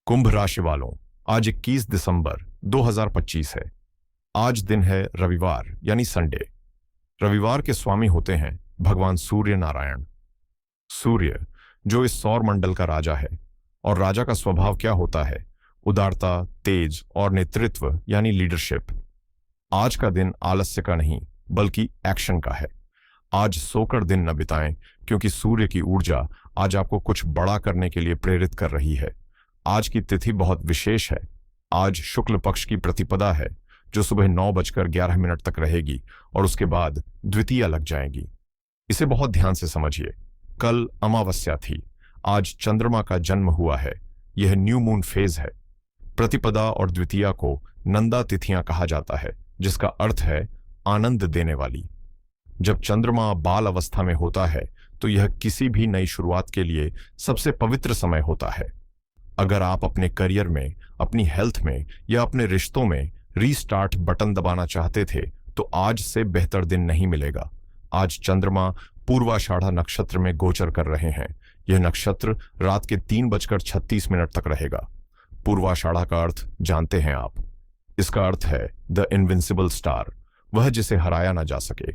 कुंभ राशि वालों, आज 21 दिसंबर 2025 है। आज दिन है रविवार यानी संडे। रविवार के स्वामी होते हैं भगवान सूर्य नारायण। सूर्य जो इस सौर मंडल का राजा है, और राजा का स्वभाव क्या होता है? उदारता, तेज और नेतृत्व यानी लीडरशिप। आज का दिन आलस्य का नहीं बल्कि एक्शन का है। आज सोकर दिन न बिताएं, क्योंकि सूर्य की ऊर्जा आज आपको कुछ बड़ा करने के लिए प्रेरित कर रही है। आज की तिथि बहुत विशेष है। आज शुक्ल पक्ष की प्रतिपदा है, जो सुबह 9:11 तक रहेगी और उसके बाद द्वितीया लग जाएगी। इसे बहुत ध्यान से समझिए। कल अमावस्या थी, आज चंद्रमा का जन्म हुआ है। यह न्यू मून फेज है। प्रतिपदा और द्वितीया को नंदा तिथियां कहा जाता है, जिसका अर्थ है आनंद देने वाली। जब चंद्रमा बाल अवस्था में होता है तो यह किसी भी नई शुरुआत के लिए सबसे पवित्र समय होता है। अगर आप अपने करियर में, अपनी हेल्थ में या अपने रिश्तों में रीस्टार्ट बटन दबाना चाहते थे तो आज से बेहतर दिन नहीं मिलेगा। आज चंद्रमा पूर्वाषाढ़ा नक्षत्र में गोचर कर रहे हैं। यह नक्षत्र रात के 3:36 तक रहेगा। पूर्वाषाढ़ा का अर्थ जानते हैं आप। इसका अर्थ है द इनविंसिबल स्टार, वह जिसे हराया ना जा सके।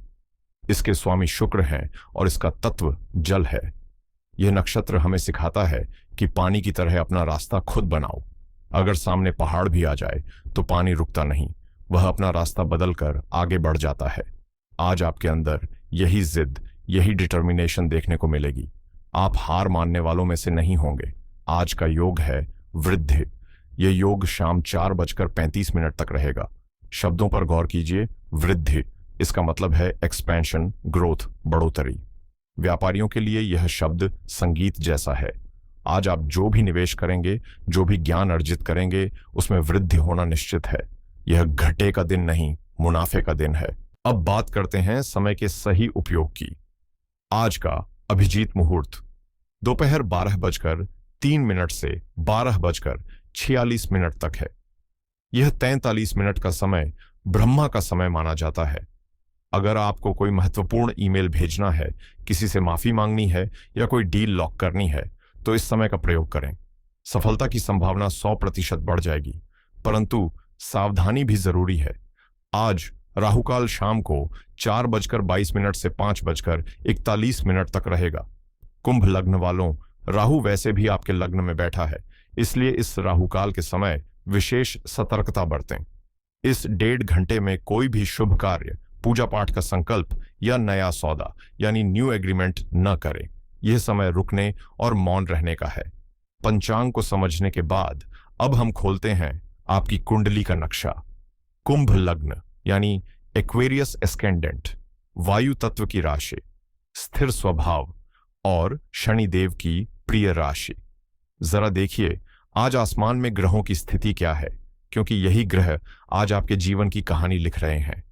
इसके स्वामी शुक्र हैं और इसका तत्व जल है। यह नक्षत्र हमें सिखाता है कि पानी की तरह अपना रास्ता खुद बनाओ। अगर सामने पहाड़ भी आ जाए तो पानी रुकता नहीं, वह अपना रास्ता बदलकर आगे बढ़ जाता है। आज आपके अंदर यही जिद, यही डिटर्मिनेशन देखने को मिलेगी। आप हार मानने वालों में से नहीं होंगे। आज का योग है वृद्धि। यह योग शाम 4:35 तक रहेगा। शब्दों पर गौर कीजिए। वृद्धि, इसका मतलब है एक्सपेंशन, ग्रोथ, बढ़ोतरी। व्यापारियों के लिए यह शब्द संगीत जैसा है। आज आप जो भी निवेश करेंगे, जो भी ज्ञान अर्जित करेंगे, उसमें वृद्धि होना निश्चित है। यह घटे का दिन नहीं, मुनाफे का दिन है। अब बात करते हैं समय के सही उपयोग की। आज का अभिजीत मुहूर्त दोपहर 12:03 से 12:46 तक है। यह 43 मिनट का समय ब्रह्मा का समय माना जाता है। अगर आपको कोई महत्वपूर्ण ईमेल भेजना है, किसी से माफी मांगनी है या कोई डील लॉक करनी है तो इस समय का प्रयोग करें। सफलता की संभावना 100% बढ़ जाएगी, परंतु सावधानी भी जरूरी है। आज राहुकाल शाम को 4:22 से 5:41 तक रहेगा। कुंभ लग्न वालों, राहु वैसे भी आपके लग्न में बैठा है, इसलिए इस राहुकाल के समय विशेष सतर्कता बरतें। इस 1.5 घंटे में कोई भी शुभ कार्य, पूजा पाठ का संकल्प या नया सौदा यानी न्यू एग्रीमेंट न करें। यह समय रुकने और मौन रहने का है। पंचांग को समझने के बाद अब हम खोलते हैं आपकी कुंडली का नक्शा। कुंभ लग्न यानी एक्वेरियस एस्केंडेंट, वायु तत्व की राशि, स्थिर स्वभाव और शनिदेव की प्रिय राशि। जरा देखिए आज आसमान में ग्रहों की स्थिति क्या है, क्योंकि यही ग्रह आज आपके जीवन की कहानी लिख रहे हैं।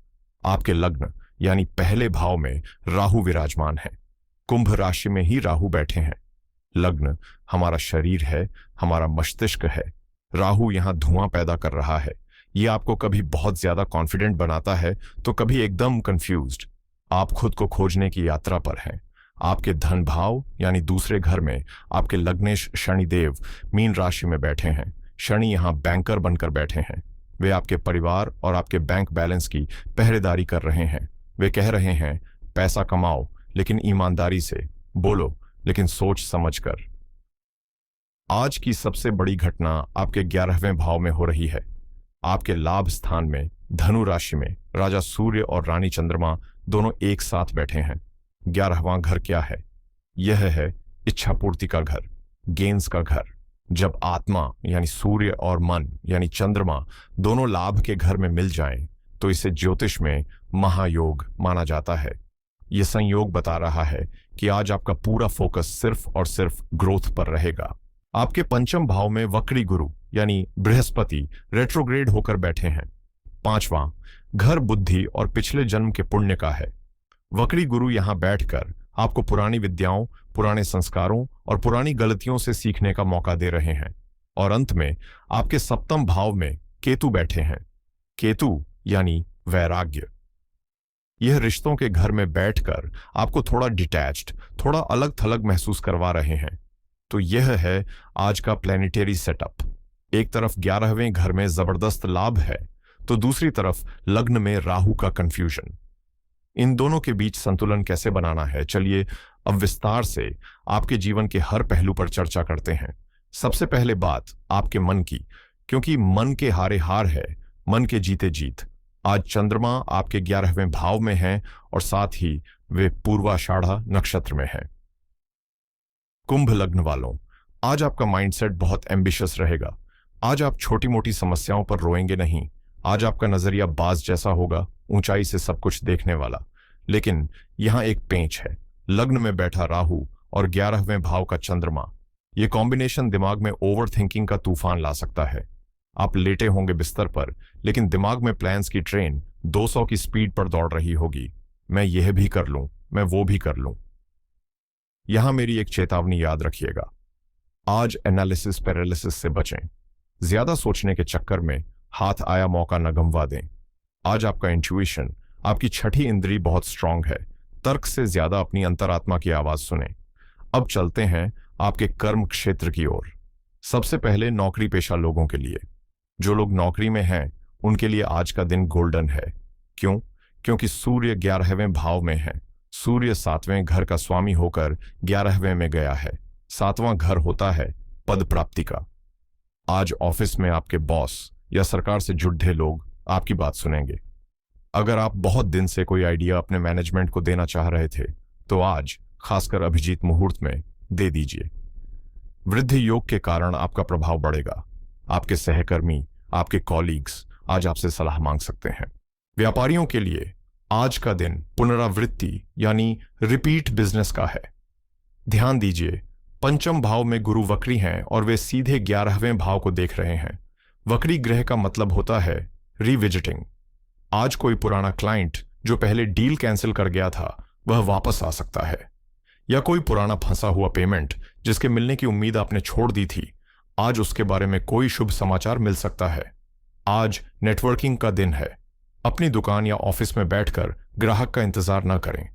आपके लग्न यानी पहले भाव में राहु विराजमान है। कुंभ राशि में ही राहु बैठे हैं। लग्न हमारा शरीर है, हमारा मस्तिष्क है। राहु यहां धुआं पैदा कर रहा है। यह आपको कभी बहुत ज्यादा कॉन्फिडेंट बनाता है तो कभी एकदम कंफ्यूज्ड। आप खुद को खोजने की यात्रा पर हैं। आपके धन भाव यानी दूसरे घर में आपके लग्नेश शनिदेव मीन राशि में बैठे हैं। शनि यहां बैंकर बनकर बैठे हैं। वे आपके परिवार और आपके बैंक बैलेंस की पहरेदारी कर रहे हैं। वे कह रहे हैं पैसा कमाओ लेकिन ईमानदारी से, बोलो लेकिन सोच समझकर। आज की सबसे बड़ी घटना आपके 11वें भाव में हो रही है। आपके लाभ स्थान में धनु राशि में राजा सूर्य और रानी चंद्रमा दोनों एक साथ बैठे हैं। 11वां घर क्या है? यह है इच्छा पूर्ति का घर, गेंस का घर। जब आत्मा यानी सूर्य और मन यानी चंद्रमा दोनों लाभ के घर में मिल जाएं, तो इसे ज्योतिष में महायोग माना जाता है। यह संयोग बता रहा है कि आज आपका पूरा फोकस सिर्फ और सिर्फ ग्रोथ पर रहेगा। आपके पंचम भाव में वक्री गुरु यानी बृहस्पति रेट्रोग्रेड होकर बैठे हैं। 5वां घर बुद्धि और पिछले जन्म के पुण्य का है। वक्री गुरु यहां बैठकर आपको पुरानी विद्याओं, पुराने संस्कारों और पुरानी गलतियों से सीखने का मौका दे रहे हैं। और अंत में आपके सप्तम भाव में केतु बैठे हैं। केतु यानी वैराग्य। यह रिश्तों के घर में बैठकर आपको थोड़ा डिटैच्ड, थोड़ा अलग थलग महसूस करवा रहे हैं। तो यह है आज का प्लैनेटरी सेटअप। एक तरफ 11वें घर में जबरदस्त लाभ है तो दूसरी तरफ लग्न में राहु का कंफ्यूजन। इन दोनों के बीच संतुलन कैसे बनाना है, चलिए अब विस्तार से आपके जीवन के हर पहलू पर चर्चा करते हैं। सबसे पहले बात आपके मन की, क्योंकि मन के हारे हार है, मन के जीते जीत। आज चंद्रमा आपके 11वें भाव में है और साथ ही वे पूर्वाषाढ़ा नक्षत्र में है। कुंभ लग्न वालों, आज आपका माइंडसेट बहुत एम्बिशियस रहेगा। आज आप छोटी मोटी समस्याओं पर रोएंगे नहीं। आज आपका नजरिया बाज जैसा होगा, ऊंचाई से सब कुछ देखने वाला। लेकिन यहां एक पेंच है, लग्न में बैठा राहु और 11वें भाव का चंद्रमा। यह कॉम्बिनेशन दिमाग में ओवर थिंकिंग का तूफान ला सकता है। आप लेटे होंगे बिस्तर पर, लेकिन दिमाग में प्लान्स की ट्रेन 200 की स्पीड पर दौड़ रही होगी। मैं यह भी कर लूं, मैं वो भी कर लूं। यहां मेरी एक चेतावनी याद रखिएगा, आज एनालिसिस पैरालिसिस से बचें। ज्यादा सोचने के चक्कर में हाथ आया मौका न गंवा दें। आज आपका इंट्यूशन, आपकी छठी इंद्री बहुत स्ट्रांग है। तर्क से ज्यादा अपनी अंतरात्मा की आवाज सुने। अब चलते हैं आपके कर्म क्षेत्र की ओर। सबसे पहले नौकरी पेशा लोगों के लिए। जो लोग नौकरी में हैं उनके लिए आज का दिन गोल्डन है। क्यों? क्योंकि सूर्य 11वें भाव में है। सूर्य 7वें घर का स्वामी होकर 11वें में गया है। 7वां घर होता है पद प्राप्ति का। आज ऑफिस में आपके बॉस या सरकार से जुड़े लोग आपकी बात सुनेंगे। अगर आप बहुत दिन से कोई आइडिया अपने मैनेजमेंट को देना चाह रहे थे तो आज खासकर अभिजीत मुहूर्त में दे दीजिए। वृद्धि योग के कारण आपका प्रभाव बढ़ेगा। आपके सहकर्मी, आपके कॉलीग्स आज आपसे सलाह मांग सकते हैं। व्यापारियों के लिए आज का दिन पुनरावृत्ति यानी रिपीट बिजनेस का है। ध्यान दीजिए, पंचम भाव में गुरु वक्री हैं और वे सीधे 11वें भाव को देख रहे हैं। वक्री ग्रह का मतलब होता है रिविजिटिंग। आज कोई पुराना क्लाइंट जो पहले डील कैंसिल कर गया था वह वापस आ सकता है, या कोई पुराना फंसा हुआ पेमेंट जिसके मिलने की उम्मीद आपने छोड़ दी थी, आज उसके बारे में कोई शुभ समाचार मिल सकता है। आज नेटवर्किंग का दिन है। अपनी दुकान या ऑफिस में बैठकर ग्राहक का इंतजार न करें।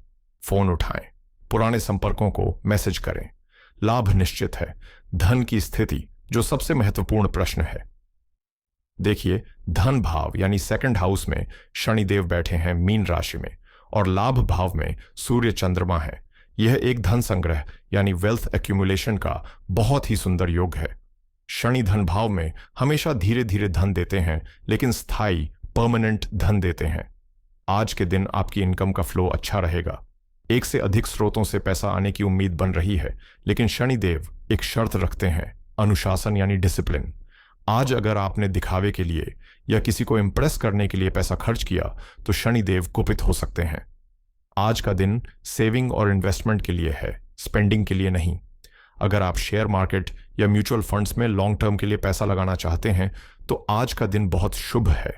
फोन उठाएं, पुराने संपर्कों को मैसेज करें। लाभ निश्चित है। धन की स्थिति जो सबसे महत्वपूर्ण प्रश्न है। देखिए, धन भाव यानी सेकंड हाउस में शनिदेव बैठे हैं मीन राशि में, और लाभ भाव में सूर्य चंद्रमा है। यह एक धन संग्रह यानी वेल्थ एक्यूमुलेशन का बहुत ही सुंदर योग है। शनि धन भाव में हमेशा धीरे धीरे धन देते हैं, लेकिन स्थायी परमानेंट धन देते हैं। आज के दिन आपकी इनकम का फ्लो अच्छा रहेगा। एक से अधिक स्रोतों से पैसा आने की उम्मीद बन रही है, लेकिन शनिदेव एक शर्त रखते हैं, अनुशासन यानी डिसिप्लिन। आज अगर आपने दिखावे के लिए या किसी को इंप्रेस करने के लिए पैसा खर्च किया तो शनिदेव कुपित हो सकते हैं। आज का दिन सेविंग और इन्वेस्टमेंट के लिए है, स्पेंडिंग के लिए नहीं। अगर आप शेयर मार्केट या म्यूचुअल फंड्स में लॉन्ग टर्म के लिए पैसा लगाना चाहते हैं तो आज का दिन बहुत शुभ है।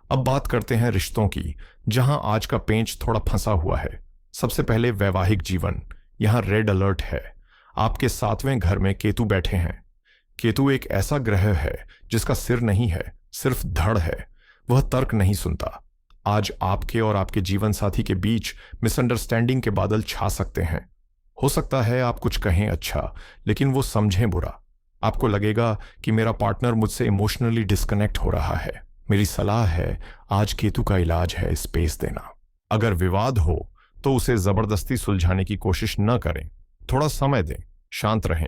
अब बात करते हैं रिश्तों की, जहां आज का पेंच थोड़ा फंसा हुआ है। सबसे पहले वैवाहिक जीवन, यहां रेड अलर्ट है। आपके 7वें घर में केतु बैठे हैं। केतु एक ऐसा ग्रह है जिसका सिर नहीं है, सिर्फ धड़ है। वह तर्क नहीं सुनता। आज आपके और आपके जीवन साथी के बीच मिसअंडरस्टैंडिंग के बादल छा सकते हैं। हो सकता है आप कुछ कहें अच्छा, लेकिन वो समझें बुरा। आपको लगेगा कि मेरा पार्टनर मुझसे इमोशनली डिस्कनेक्ट हो रहा है। मेरी सलाह है, आज केतु का इलाज है स्पेस देना। अगर विवाद हो तो उसे जबरदस्ती सुलझाने की कोशिश न करें। थोड़ा समय दें, शांत रहें।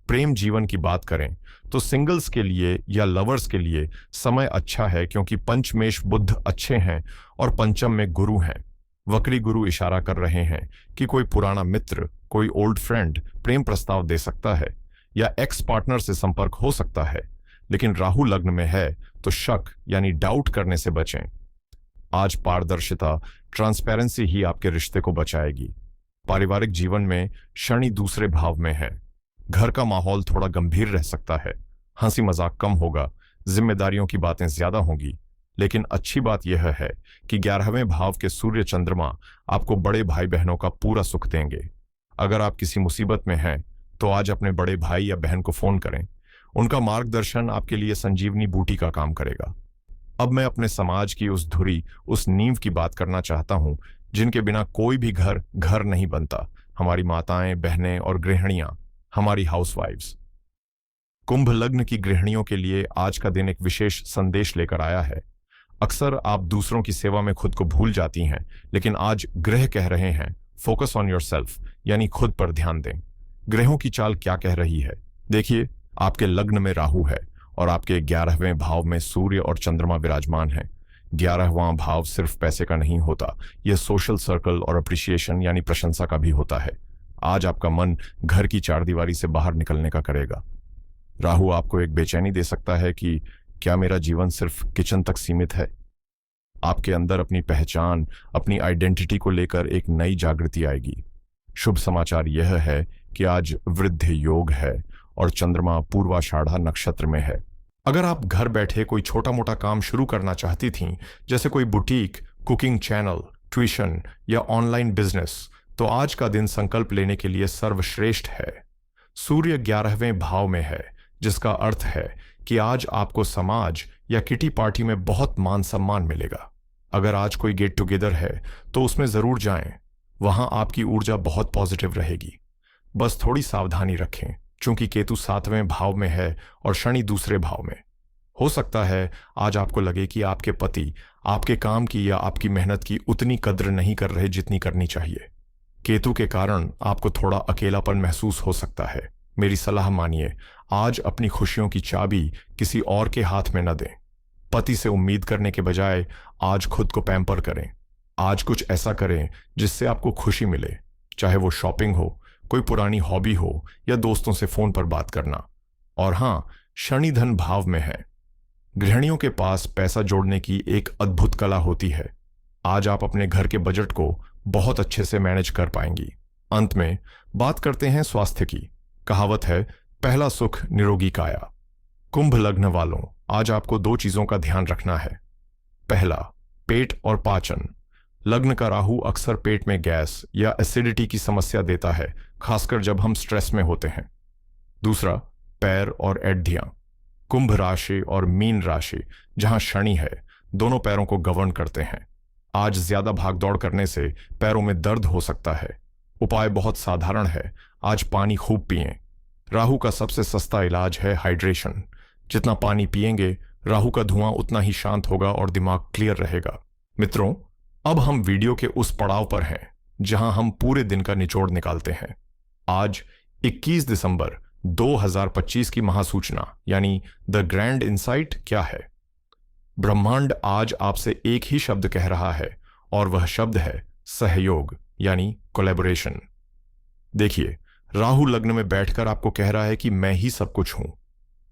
प्रेम जीवन की बात करें तो सिंगल्स के लिए या लवर्स के लिए समय अच्छा है, क्योंकि पंचमेश बुध अच्छे हैं और पंचम में गुरु हैं। वक्री गुरु इशारा कर रहे हैं कि कोई पुराना मित्र, कोई ओल्ड फ्रेंड प्रेम प्रस्ताव दे सकता है, या एक्स पार्टनर से संपर्क हो सकता है। लेकिन राहु लग्न में है तो शक यानी डाउट करने से बचें। आज पारदर्शिता, ट्रांसपेरेंसी ही आपके रिश्ते को बचाएगी। पारिवारिक जीवन में शनि दूसरे भाव में है। घर का माहौल थोड़ा गंभीर रह सकता है। हंसी मजाक कम होगा, जिम्मेदारियों की बातें ज्यादा होंगी। लेकिन अच्छी बात यह है कि 11वें भाव के सूर्य चंद्रमा आपको बड़े भाई बहनों का पूरा सुख देंगे। अगर आप किसी मुसीबत में हैं तो आज अपने बड़े भाई या बहन को फोन करें। उनका मार्गदर्शन आपके लिए संजीवनी बूटी का काम करेगा। अब मैं अपने समाज की उस धुरी, उस नींव की बात करना चाहता हूं जिनके बिना कोई भी घर घर नहीं बनता। हमारी माताएं, बहनें और गृहिणियां, हमारी हाउसवाइफ्स। कुंभ लग्न की गृहिणियों के लिए आज का दिन एक विशेष संदेश लेकर आया है। अक्सर आप दूसरों की सेवा में खुद को भूल जाती हैं, लेकिन आज ग्रह कह रहे हैं फोकस ऑन योरसेल्फ, यानी खुद पर ध्यान दें। ग्रहों की चाल क्या कह रही है? देखिए, आपके लग्न में राहु है और आपके 11वें भाव में सूर्य और चंद्रमा विराजमान हैं। 11वां भाव सिर्फ पैसे का नहीं होता, यह सोशल सर्कल और अप्रिसिएशन यानी प्रशंसा का भी होता है। आज आपका मन घर की चारदीवारी से बाहर निकलने का करेगा। राहु आपको एक बेचैनी दे सकता है कि क्या मेरा जीवन सिर्फ किचन तक सीमित है? आपके अंदर अपनी पहचान, अपनी आइडेंटिटी को लेकर एक नई जागृति आएगी। शुभ समाचार यह है कि आज वृद्ध योग है और चंद्रमा पूर्वाषाढ़ा नक्षत्र में है। अगर आप घर बैठे कोई छोटा मोटा काम शुरू करना चाहती थीं, जैसे कोई बुटीक, कुकिंग चैनल, ट्यूशन या ऑनलाइन बिजनेस, तो आज का दिन संकल्प लेने के लिए सर्वश्रेष्ठ है। सूर्य 11वें भाव में है, जिसका अर्थ है कि आज आपको समाज या किटी पार्टी में बहुत मान सम्मान मिलेगा। अगर आज कोई गेट टुगेदर है तो उसमें जरूर जाएं। वहां आपकी ऊर्जा बहुत पॉजिटिव रहेगी। बस थोड़ी सावधानी रखें, क्योंकि केतु 7वें भाव में है और शनि दूसरे भाव में। हो सकता है आज आपको लगे कि आपके पति आपके काम की या आपकी मेहनत की उतनी कद्र नहीं कर रहे जितनी करनी चाहिए। केतु के कारण आपको थोड़ा अकेलापन महसूस हो सकता है। मेरी सलाह मानिए, आज अपनी खुशियों की चाबी किसी और के हाथ में न दें। पति से उम्मीद करने के बजाय आज खुद को पैम्पर करें। आज कुछ ऐसा करें जिससे आपको खुशी मिले, चाहे वो शॉपिंग हो, कोई पुरानी हॉबी हो या दोस्तों से फोन पर बात करना। और हां, शनि धन भाव में है। गृहिणियों के पास पैसा जोड़ने की एक अद्भुत कला होती है। आज आप अपने घर के बजट को बहुत अच्छे से मैनेज कर पाएंगी। अंत में बात करते हैं स्वास्थ्य की। कहावत है, पहला सुख निरोगी काया। कुंभ लग्न वालों, आज आपको 2 चीजों का ध्यान रखना है। पहला, पेट और पाचन। लग्न का राहु अक्सर पेट में गैस या एसिडिटी की समस्या देता है, खासकर जब हम स्ट्रेस में होते हैं। दूसरा, पैर और एड्डियां। कुंभ राशि और मीन राशि, जहां शनि है, दोनों पैरों को गवर्न करते हैं। आज ज्यादा भागदौड़ करने से पैरों में दर्द हो सकता है। उपाय बहुत साधारण है, आज पानी खूब पिएं। राहु का सबसे सस्ता इलाज है हाइड्रेशन। जितना पानी पिएंगे, राहु का धुआं उतना ही शांत होगा और दिमाग क्लियर रहेगा। मित्रों, अब हम वीडियो के उस पड़ाव पर हैं जहां हम पूरे दिन का निचोड़ निकालते हैं। आज 21 दिसंबर 2025 की महासूचना यानी द ग्रैंड इनसाइट क्या है? ब्रह्मांड आज आपसे एक ही शब्द कह रहा है और वह शब्द है सहयोग यानी कोलैबोरेशन। देखिए, राहु लग्न में बैठकर आपको कह रहा है कि मैं ही सब कुछ हूं।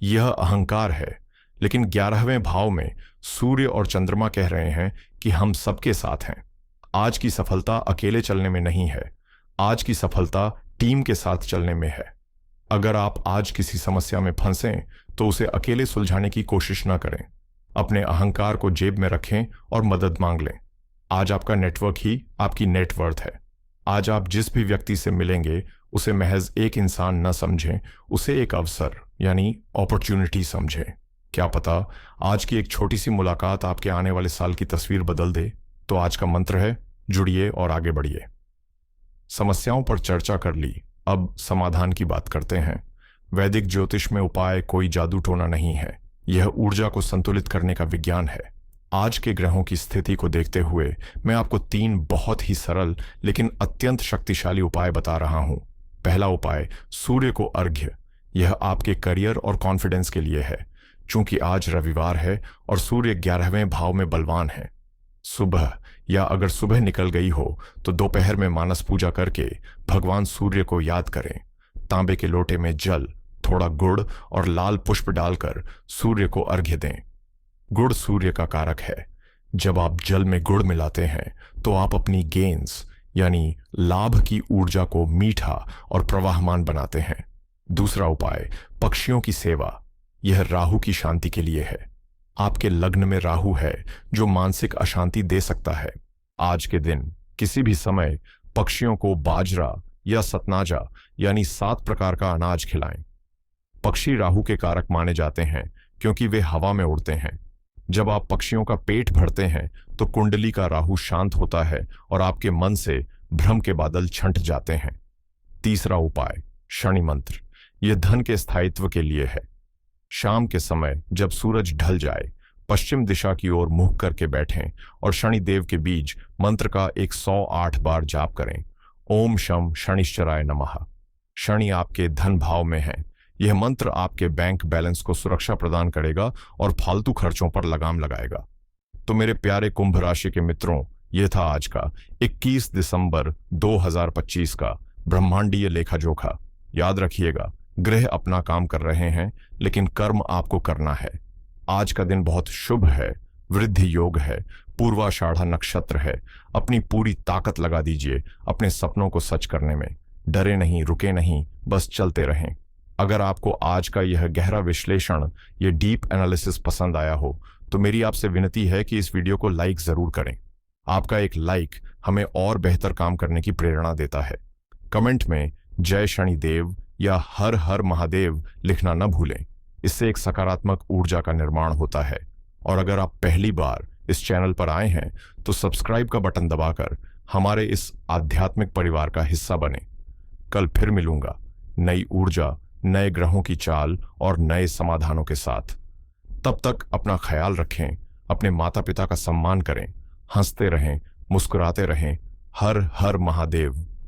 यह अहंकार है। लेकिन 11वें भाव में सूर्य और चंद्रमा कह रहे हैं कि हम सबके साथ हैं। आज की सफलता अकेले चलने में नहीं है, आज की सफलता टीम के साथ चलने में है। अगर आप आज किसी समस्या में फंसें तो उसे अकेले सुलझाने की कोशिश ना करें। अपने अहंकार को जेब में रखें और मदद मांग लें। आज आपका नेटवर्क ही आपकी नेटवर्थ है। आज आप जिस भी व्यक्ति से मिलेंगे उसे महज एक इंसान न समझें, उसे एक अवसर यानी अपॉर्चुनिटी समझें। क्या पता आज की एक छोटी सी मुलाकात आपके आने वाले साल की तस्वीर बदल दे। तो आज का मंत्र है, जुड़िए और आगे बढ़िए। समस्याओं पर चर्चा कर ली, अब समाधान की बात करते हैं। वैदिक ज्योतिष में उपाय कोई जादू टोना नहीं है, यह ऊर्जा को संतुलित करने का विज्ञान है। आज के ग्रहों की स्थिति को देखते हुए मैं आपको 3 बहुत ही सरल लेकिन अत्यंत शक्तिशाली उपाय बता रहा हूं। पहला उपाय, सूर्य को अर्घ्य। यह आपके करियर और कॉन्फिडेंस के लिए है। चूंकि आज रविवार है और सूर्य 11वें भाव में बलवान है। सुबह या अगर सुबह निकल गई हो तो दोपहर में मानस पूजा करके भगवान सूर्य को याद करें। तांबे के लोटे में जल, थोड़ा गुड़ और लाल पुष्प डालकर सूर्य को अर्घ्य दें। गुड़ सूर्य का कारक है। जब आप जल में गुड़ मिलाते हैं तो आप अपनी गेन्स यानी लाभ की ऊर्जा को मीठा और प्रवाहमान बनाते हैं। दूसरा उपाय, पक्षियों की सेवा। यह राहु की शांति के लिए है। आपके लग्न में राहु है जो मानसिक अशांति दे सकता है। आज के दिन किसी भी समय पक्षियों को बाजरा या सतनाजा यानी 7 प्रकार का अनाज खिलाएं। पक्षी राहु के कारक माने जाते हैं क्योंकि वे हवा में उड़ते हैं। जब आप पक्षियों का पेट भरते हैं तो कुंडली का राहु शांत होता है और आपके मन से भ्रम के बादल छंट जाते हैं। तीसरा उपाय, शनि मंत्र। यह धन के स्थायित्व के लिए है। शाम के समय जब सूरज ढल जाए, पश्चिम दिशा की ओर मुंह करके बैठें और शनिदेव के बीज मंत्र का 108 बार जाप करें। ओम शम शनिश्चराय नमः। शनि आपके धन भाव में है। यह मंत्र आपके बैंक बैलेंस को सुरक्षा प्रदान करेगा और फालतू खर्चों पर लगाम लगाएगा। तो मेरे प्यारे कुंभ राशि के मित्रों, यह था आज का 21 दिसंबर 2025 का ब्रह्मांडीय लेखा जोखा। याद रखिएगा, ग्रह अपना काम कर रहे हैं, लेकिन कर्म आपको करना है। आज का दिन बहुत शुभ है, वृद्धि योग है, पूर्वाषाढ़ा नक्षत्र है। अपनी पूरी ताकत लगा दीजिए अपने सपनों को सच करने में। डरे नहीं, रुके नहीं, बस चलते रहें। अगर आपको आज का यह गहरा विश्लेषण, ये डीप एनालिसिस पसंद आया हो, तो मेरी आपसे विनती है कि इस वीडियो को लाइक जरूर करें। आपका एक लाइक हमें और बेहतर काम करने की प्रेरणा देता है। कमेंट में जय शनिदेव या हर हर महादेव लिखना न भूलें। इससे एक सकारात्मक ऊर्जा का निर्माण होता है। और अगर आप पहली बार इस चैनल पर आए हैं तो सब्सक्राइब का बटन दबाकर हमारे इस आध्यात्मिक परिवार का हिस्सा बने। कल फिर मिलूंगा नई ऊर्जा, नए ग्रहों की चाल और नए समाधानों के साथ। तब तक अपना ख्याल रखें, अपने माता पिता का सम्मान करें, हंसते रहें, मुस्कुराते रहें। हर हर महादेव।